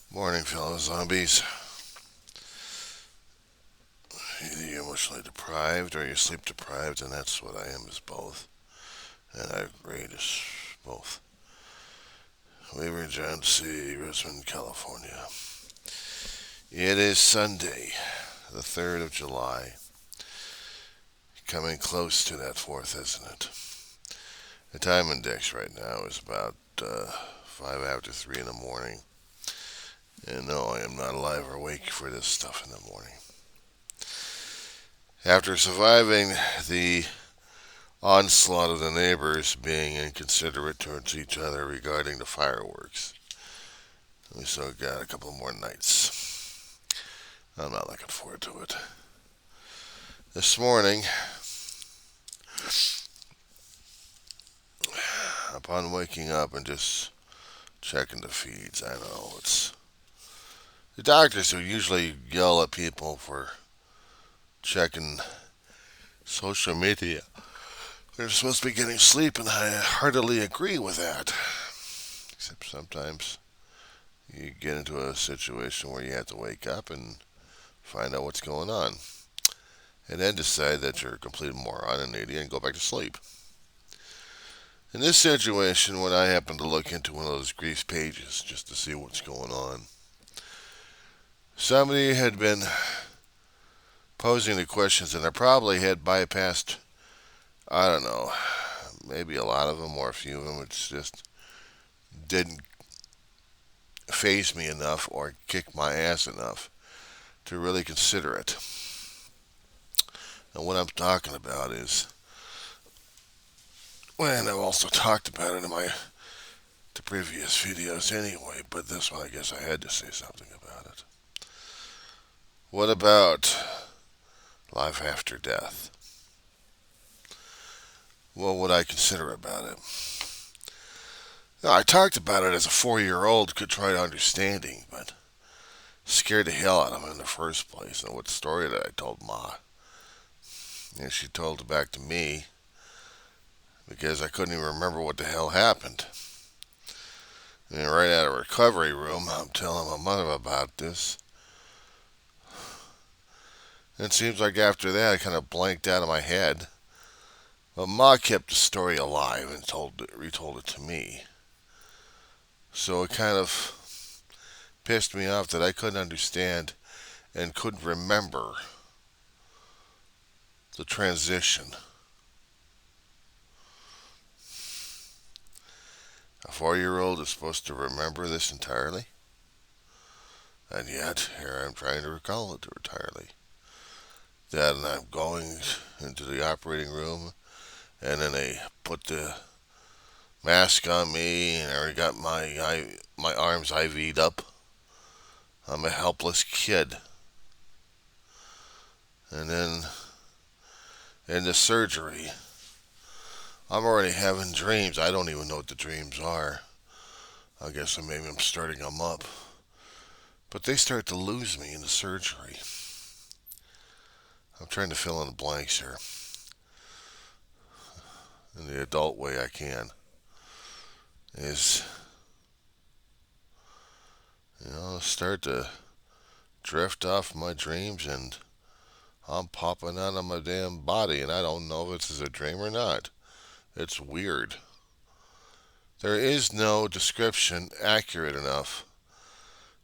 Morning, fellow zombies. Either you're emotionally deprived or you're sleep deprived, and that's what I am, is both. And I rate as both. Weaver John C., Richmond, California. It is Sunday, the 3rd of July. Coming close to that 4th, isn't it? The time index right now is about 5 after 3 in the morning. And no, I am not alive or awake for this stuff in the morning. After surviving the onslaught of the neighbors being inconsiderate towards each other regarding the fireworks, we still got a couple more nights. I'm not looking forward to it. This morning, upon waking up and just checking the feeds, I know it's the doctors who usually yell at people for checking social media. They're supposed to be getting sleep, and I heartily agree with that. Except sometimes you get into a situation where you have to wake up and find out what's going on, and then decide that you're a complete moron and an idiot and go back to sleep. In this situation, when I happened to look into one of those grief pages just to see what's going on, somebody had been posing the questions, and I probably had bypassed, I don't know, maybe a lot of them or a few of them. It's just didn't faze me enough or kick my ass enough to really consider it. And what I'm talking about is, well, and I've also talked about it in the previous videos anyway, but this one I guess I had to say something about it. What about life after death? What would I consider about it? Now, I talked about it as a 4-year-old could try understanding, but scared the hell out of him in the first place. And what story that I told Ma? And she told it back to me because I couldn't even remember what the hell happened. And right out of recovery room, I'm telling my mother about this. And it seems like after that, I kind of blanked out of my head. But Ma kept the story alive and retold it to me. So it kind of pissed me off that I couldn't understand and couldn't remember the transition. A 4-year-old is supposed to remember this entirely, and yet here I'm trying to recall it entirely. Then I'm going into the operating room, and then they put the mask on me, and I already got my arms IV'd up. I'm a helpless kid. And then in the surgery, I'm already having dreams. I don't even know what the dreams are. I guess maybe I'm starting them up. But they start to lose me in the surgery. I'm trying to fill in the blanks here in the adult way I can. Is, start to drift off my dreams, and I'm popping out of my damn body, and I don't know if it's a dream or not. It's weird. There is no description accurate enough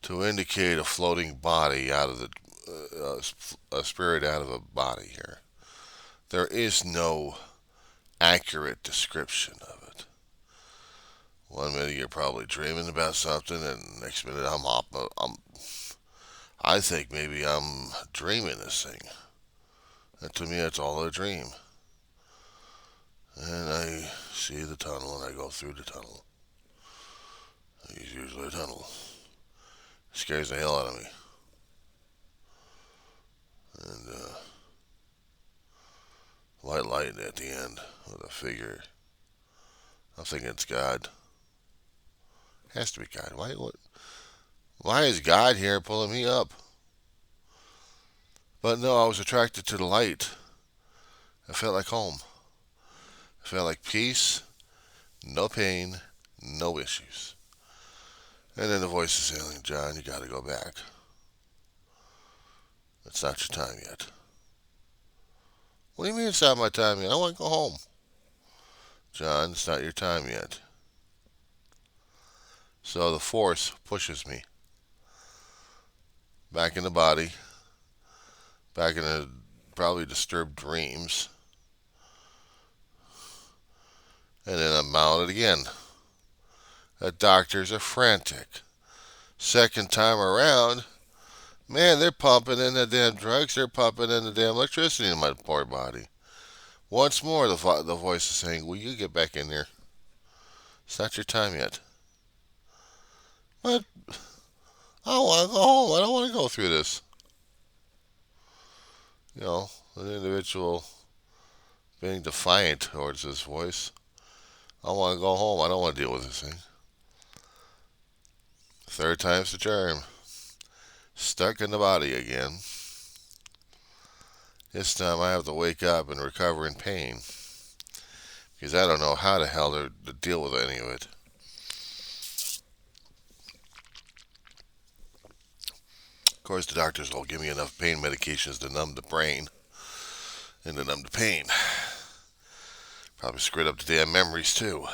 to indicate a floating body out of a spirit out of a body here. There is no accurate description of it. One minute you're probably dreaming about something, and next minute I think maybe I'm dreaming this thing. And to me, it's all a dream. And I see the tunnel, and I go through the tunnel. It's usually a tunnel. It scares the hell out of me. And white light at the end with a figure. I'm thinking it's God. It has to be God. Why is God here pulling me up? But no, I was attracted to the light. I felt like home. I felt like peace, no pain, no issues. And then the voice is saying, John, you got to go back. It's not your time yet. What do you mean it's not my time yet? I want to go home. John, it's not your time yet. So the force pushes me back in the body, back in the probably disturbed dreams, and then I'm mounted again. The doctors are frantic. Second time around, man, they're pumping in the damn drugs. They're pumping in the damn electricity in my poor body. Once more, the voice is saying, will you get back in there? It's not your time yet. But I want to go home. I don't want to go through this. You know, an individual being defiant towards this voice. I want to go home. I don't want to deal with this thing. Third time's the charm. Stuck in the body again. This time I have to wake up and recover in pain. Because I don't know how the hell to deal with any of it. Of course, the doctors will give me enough pain medications to numb the brain and to numb the pain. Probably screwed up the damn memories too.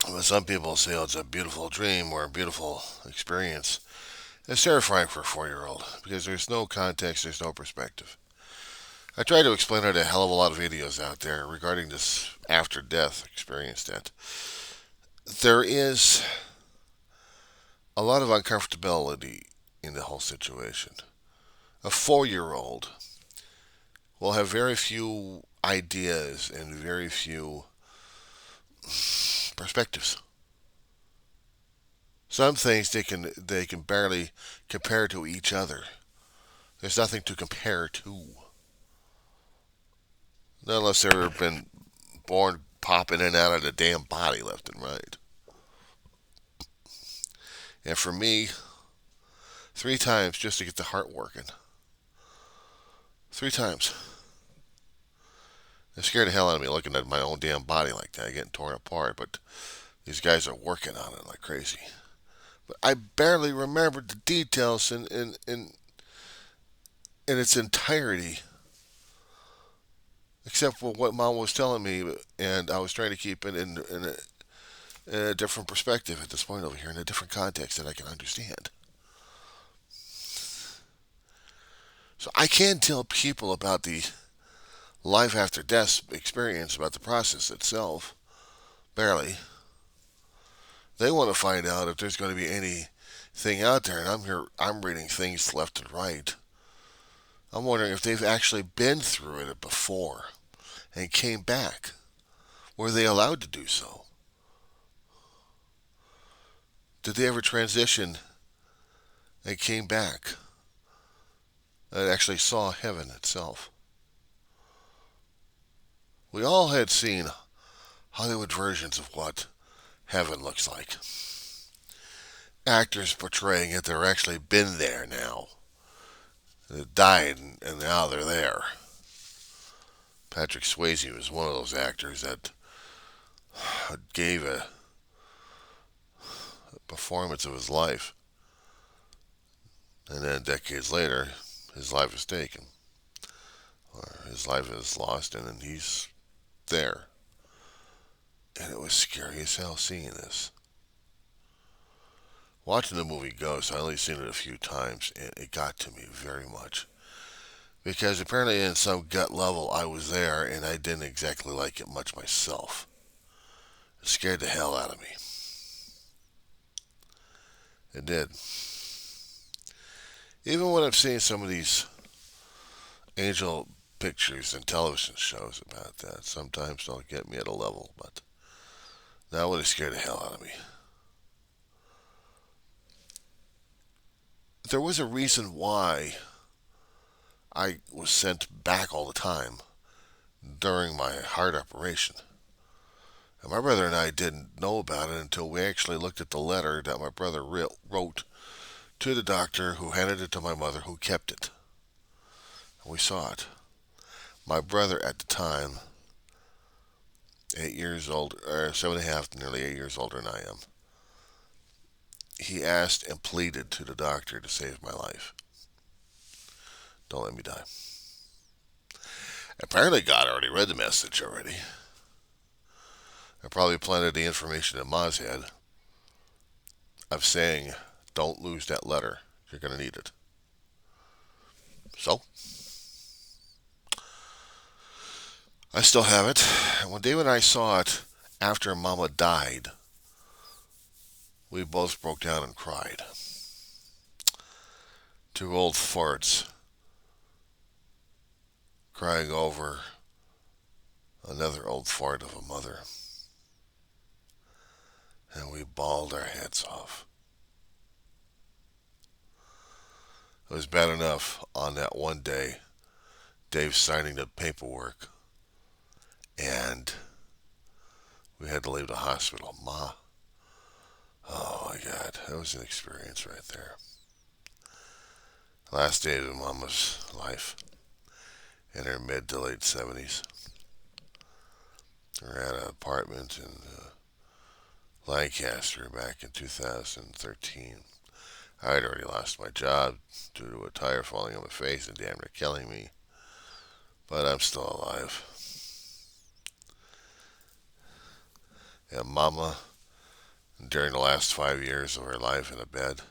But some people say, oh, it's a beautiful dream or a beautiful experience. It's terrifying for a 4-year-old because there's no context, there's no perspective. I try to explain it in a hell of a lot of videos out there regarding this after death experience that there is a lot of uncomfortability in the whole situation. A 4-year-old will have very few ideas and very few perspectives. Some things they can barely compare to each other. There's nothing to compare to. Unless they've been born popping in and out of the damn body left and right. And for me, 3 times just to get the heart working. 3 times. It scared the hell out of me looking at my own damn body like that, getting torn apart. But these guys are working on it like crazy. But I barely remembered the details in its entirety, except for what Mom was telling me, and I was trying to keep it in a different perspective at this point over here, in a different context that I can understand. So I can tell people about the life after death experience, about the process itself. Barely. They want to find out if there's going to be anything out there, and I'm reading things left and right. I'm wondering if they've actually been through it before and came back. Were they allowed to do so? Did they ever transition and came back and actually saw heaven itself? We all had seen Hollywood versions of what heaven looks like. Actors portraying it, they're actually been there now. They died and now they're there. Patrick Swayze was one of those actors that gave a performance of his life. And then decades later, his life is taken. Or his life is lost and then he's there. And it was scary as hell seeing this. Watching the movie Ghost, I only seen it a few times, and it got to me very much. Because apparently in some gut level I was there and I didn't exactly like it much myself. It scared the hell out of me. It did. Even when I've seen some of these angel pictures and television shows about that, sometimes don't get me at a level, but that would have scared the hell out of me. There was a reason why I was sent back all the time during my heart operation. And my brother and I didn't know about it until we actually looked at the letter that my brother wrote to the doctor who handed it to my mother, who kept it. And we saw it. My brother at the time, 8 years old, or 7.5, nearly 8 years older than I am. he asked and pleaded to the doctor to save my life. Don't let me die. Apparently, God already read the message already. I probably planted the information in Ma's head of saying, don't lose that letter. You're going to need it. So, I still have it. And when David and I saw it after Mama died, we both broke down and cried. Two old farts crying over another old fart of a mother. And we bawled our heads off. It was bad enough on that one day, Dave signing the paperwork, and we had to leave the hospital. Ma, oh my God, that was an experience right there. Last days of Mama's life, in her mid to late 70s. We were at an apartment in Lancaster back in 2013. I had already lost my job due to a tire falling on my face and damn near killing me, but I'm still alive. And Mama, during the last 5 years of her life in a bed,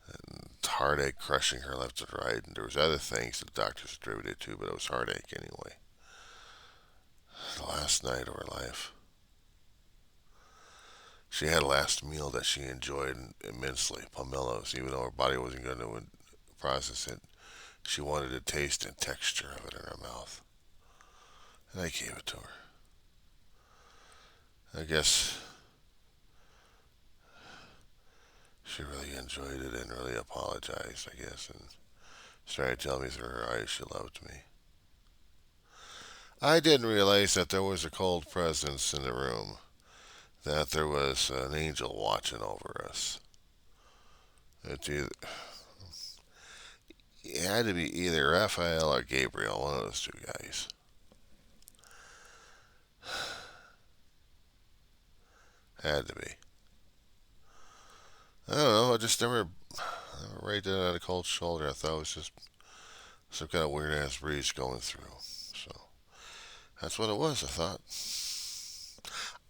and heartache crushing her left and right, and there was other things that the doctors attributed to, but it was heartache anyway. The last night of her life, she had a last meal that she enjoyed immensely, pomelos, even though her body wasn't going to process it. She wanted the taste and texture of it in her mouth. And I gave it to her. I guess she really enjoyed it and really apologized, I guess, and started telling me through her eyes she loved me. I didn't realize that there was a cold presence in the room, that there was an angel watching over us. It had to be either Raphael or Gabriel, one of those two guys. Had to be. I don't know, I just never right then on a cold shoulder. I thought it was just some kind of weird ass breeze going through. So that's what it was, I thought.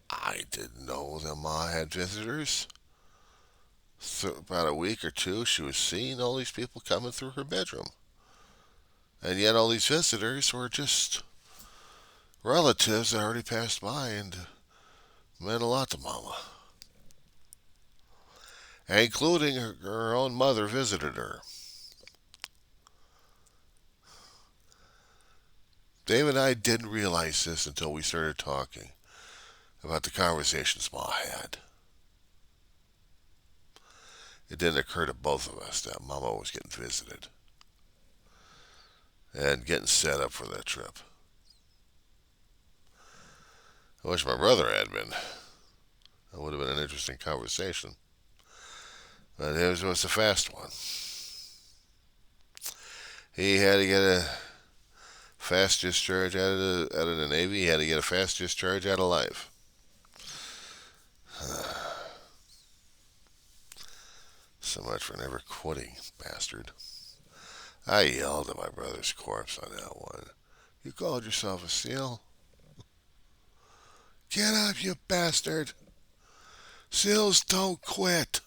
I didn't know that Ma had visitors. About a week or two, she was seeing all these people coming through her bedroom. And yet all these visitors were just relatives that already passed by and meant a lot to Mama. Including her own mother visited her. Dave and I didn't realize this until we started talking about the conversations Ma had. It didn't occur to both of us that Mama was getting visited and getting set up for that trip. I wish my brother had been. That would have been an interesting conversation. But it was a fast one. He had to get a fast discharge out of the Navy. He had to get a fast discharge out of life. So much for never quitting, bastard. I yelled at my brother's corpse on that one. You called yourself a SEAL? Get up, you bastard! SEALs don't quit!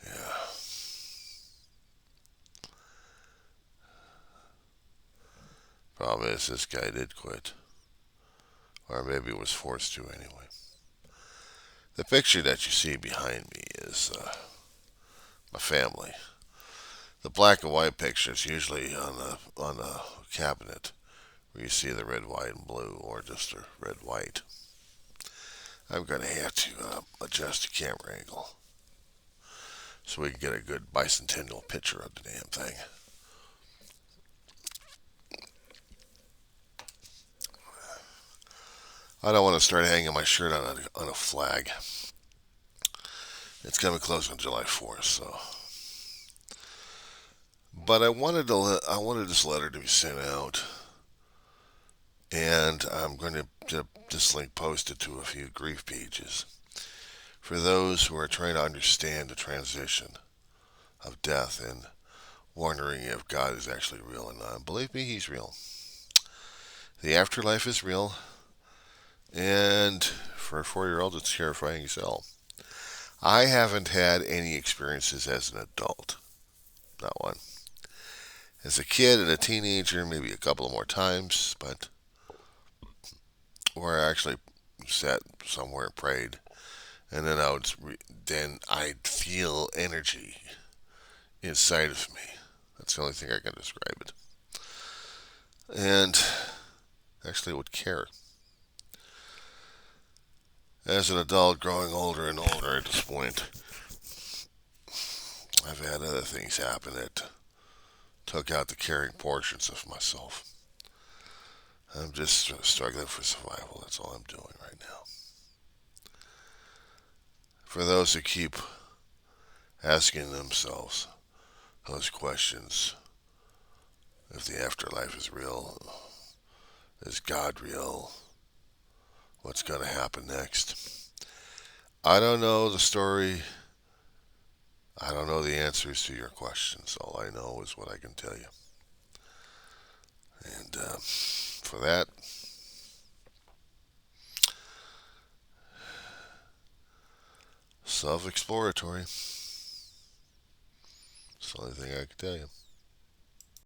Yeah. Problem is, this guy did quit. Or maybe was forced to anyway. The picture that you see behind me is my family. The black and white picture is usually on the cabinet where you see the red, white, and blue, or just a red, white. I'm going to have to adjust the camera angle so we can get a good bicentennial picture of the damn thing. I don't want to start hanging my shirt on a flag. It's coming close on July 4th, so. But I wanted this letter to be sent out And I'm going to this link posted to a few grief pages for those who are trying to understand the transition of death and wondering if God is actually real or not. Believe me, He's real. The afterlife is real, and for a 4-year-old, it's terrifying as hell. I haven't had any experiences as an adult, not one. As a kid and a teenager, maybe a couple of more times, but where I actually sat somewhere and prayed, and then I'd feel energy inside of me. That's the only thing I can describe it. And actually would care. As an adult, growing older and older at this point, I've had other things happen that took out the caring portions of myself. I'm just struggling for survival. That's all I'm doing right now. For those who keep asking themselves those questions, if the afterlife is real, is God real? What's going to happen next? I don't know the story. I don't know the answers to your questions. All I know is what I can tell you. And for that, self exploratory. That's the only thing I can tell you.